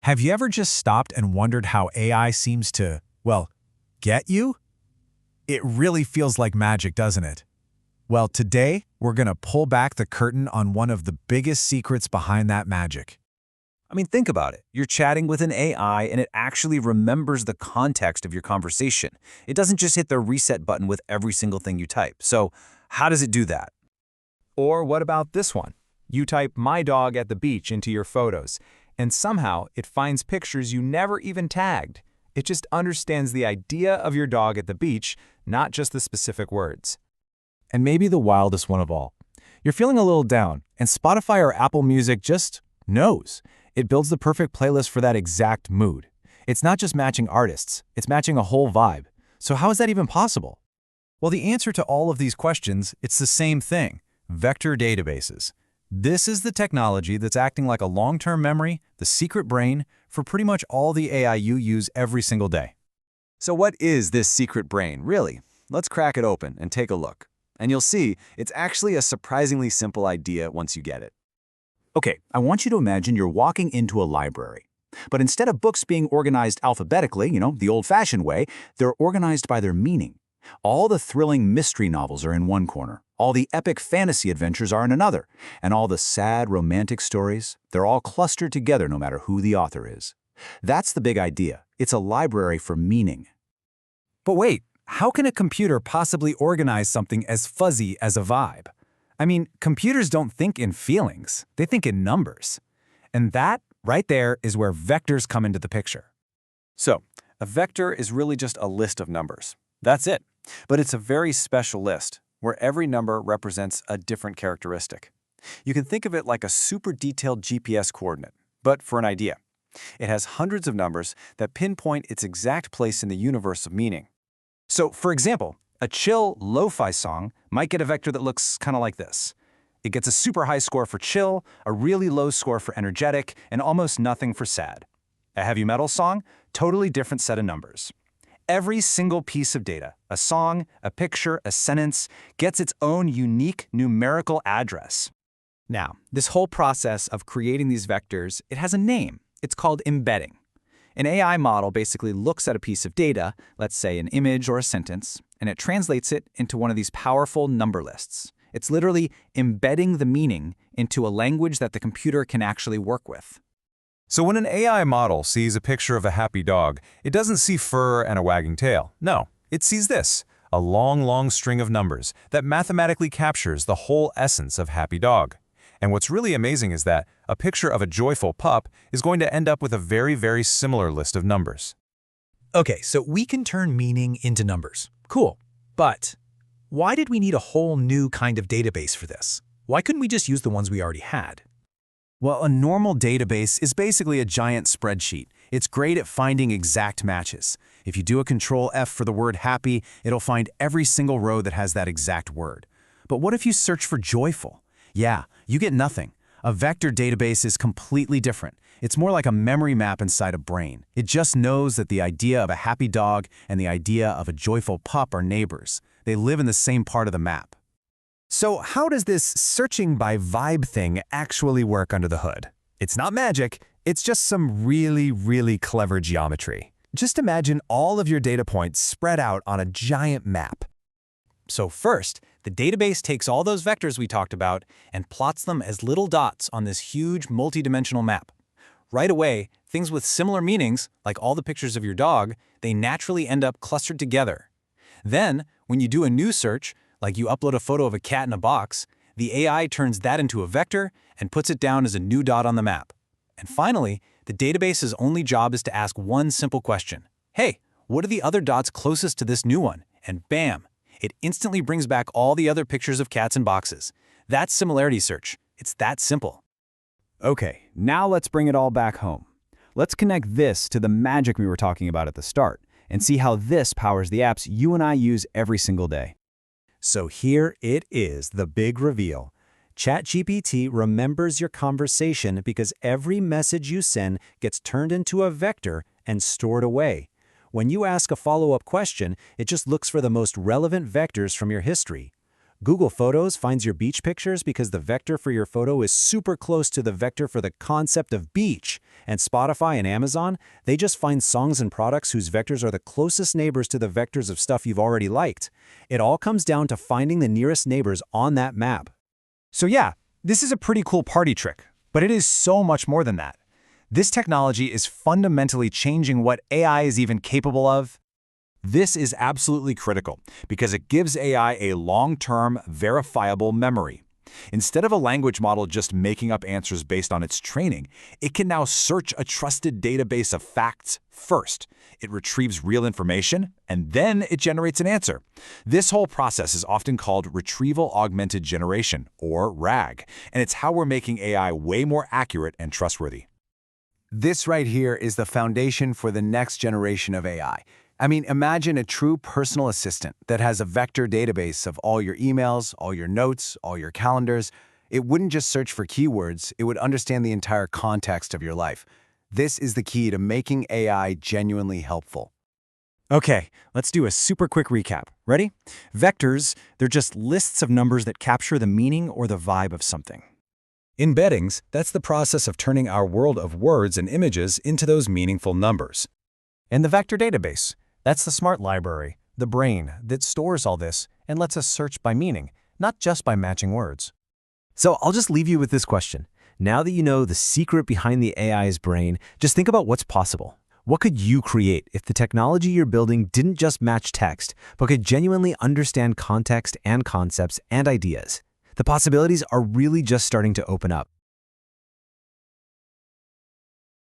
Have you ever just stopped and wondered how AI seems to, well, get you? It really feels like magic, doesn't it? Well, today, we're going to pull back the curtain on one of the biggest secrets behind that magic. I mean, think about it. You're chatting with an AI and it actually remembers the context of your conversation. It doesn't just hit the reset button with every single thing you type. So how does it do that? Or what about this one? You type "my dog at the beach" into your photos, and somehow it finds pictures you never even tagged. It just understands the idea of your dog at the beach, not just the specific words. And maybe the wildest one of all. You're feeling a little down, and Spotify or Apple Music just knows. It builds the perfect playlist for that exact mood. It's not just matching artists, it's matching a whole vibe. So how is that even possible? Well, the answer to all of these questions, it's the same thing: vector databases. This is the technology that's acting like a long-term memory, the secret brain, for pretty much all the AI you use every single day. So what is this secret brain, really? Let's crack it open and take a look. And you'll see it's actually a surprisingly simple idea once you get it. Okay, I want you to imagine you're walking into a library. But instead of books being organized alphabetically, the old-fashioned way, they're organized by their meaning. All the thrilling mystery novels are in one corner, all the epic fantasy adventures are in another, and all the sad romantic stories, they're all clustered together no matter who the author is. That's the big idea. It's a library for meaning. But wait, how can a computer possibly organize something as fuzzy as a vibe? I mean, computers don't think in feelings, they think in numbers. And that, right there, is where vectors come into the picture. So, a vector is really just a list of numbers. That's it. But it's a very special list, where every number represents a different characteristic. You can think of it like a super detailed GPS coordinate, but for an idea. It has hundreds of numbers that pinpoint its exact place in the universe of meaning. So, for example, a chill, lo-fi song might get a vector that looks kind of like this. It gets a super high score for chill, a really low score for energetic, and almost nothing for sad. A heavy metal song, totally different set of numbers. Every single piece of data, a song, a picture, a sentence, gets its own unique numerical address. Now, this whole process of creating these vectors, it has a name. It's called embedding. An AI model basically looks at a piece of data, let's say an image or a sentence, and it translates it into one of these powerful number lists. It's literally embedding the meaning into a language that the computer can actually work with. So when an AI model sees a picture of a happy dog, it doesn't see fur and a wagging tail. No, it sees this, a long, long string of numbers that mathematically captures the whole essence of happy dog. And what's really amazing is that a picture of a joyful pup is going to end up with a very, very similar list of numbers. Okay, so we can turn meaning into numbers. Cool. But why did we need a whole new kind of database for this? Why couldn't we just use the ones we already had? Well, a normal database is basically a giant spreadsheet. It's great at finding exact matches. If you do a Control F for the word happy, it'll find every single row that has that exact word. But what if you search for joyful? Yeah, you get nothing. A vector database is completely different. It's more like a memory map inside a brain. It just knows that the idea of a happy dog and the idea of a joyful pup are neighbors. They live in the same part of the map. So how does this searching by vibe thing actually work under the hood? It's not magic, it's just some really, really clever geometry. Just imagine all of your data points spread out on a giant map. So first, the database takes all those vectors we talked about and plots them as little dots on this huge multidimensional map. Right away, things with similar meanings, like all the pictures of your dog, they naturally end up clustered together. Then, when you do a new search, like you upload a photo of a cat in a box, the AI turns that into a vector and puts it down as a new dot on the map. And finally, the database's only job is to ask one simple question. Hey, what are the other dots closest to this new one? And bam! It instantly brings back all the other pictures of cats in boxes. That's similarity search. It's that simple. Okay, now let's bring it all back home. Let's connect this to the magic we were talking about at the start and see how this powers the apps you and I use every single day. So here it is, the big reveal. ChatGPT remembers your conversation because every message you send gets turned into a vector and stored away. When you ask a follow-up question, it just looks for the most relevant vectors from your history. Google Photos finds your beach pictures because the vector for your photo is super close to the vector for the concept of beach. And Spotify and Amazon, they just find songs and products whose vectors are the closest neighbors to the vectors of stuff you've already liked. It all comes down to finding the nearest neighbors on that map. So yeah, this is a pretty cool party trick, but it is so much more than that. This technology is fundamentally changing what AI is even capable of. This is absolutely critical because it gives AI a long-term, verifiable memory. Instead of a language model just making up answers based on its training, it can now search a trusted database of facts first. It retrieves real information, and then it generates an answer. This whole process is often called Retrieval Augmented Generation, or RAG, and it's how we're making AI way more accurate and trustworthy. This right here is the foundation for the next generation of AI. I mean, imagine a true personal assistant that has a vector database of all your emails, all your notes, all your calendars. It wouldn't just search for keywords, it would understand the entire context of your life. This is the key to making AI genuinely helpful. Okay, let's do a super quick recap. Ready? Vectors, they're just lists of numbers that capture the meaning or the vibe of something. Embeddings, that's the process of turning our world of words and images into those meaningful numbers. And the vector database, that's the smart library, the brain that stores all this and lets us search by meaning, not just by matching words. So I'll just leave you with this question. Now that you know the secret behind the AI's brain, just think about what's possible. What could you create if the technology you're building didn't just match text, but could genuinely understand context and concepts and ideas? The possibilities are really just starting to open up.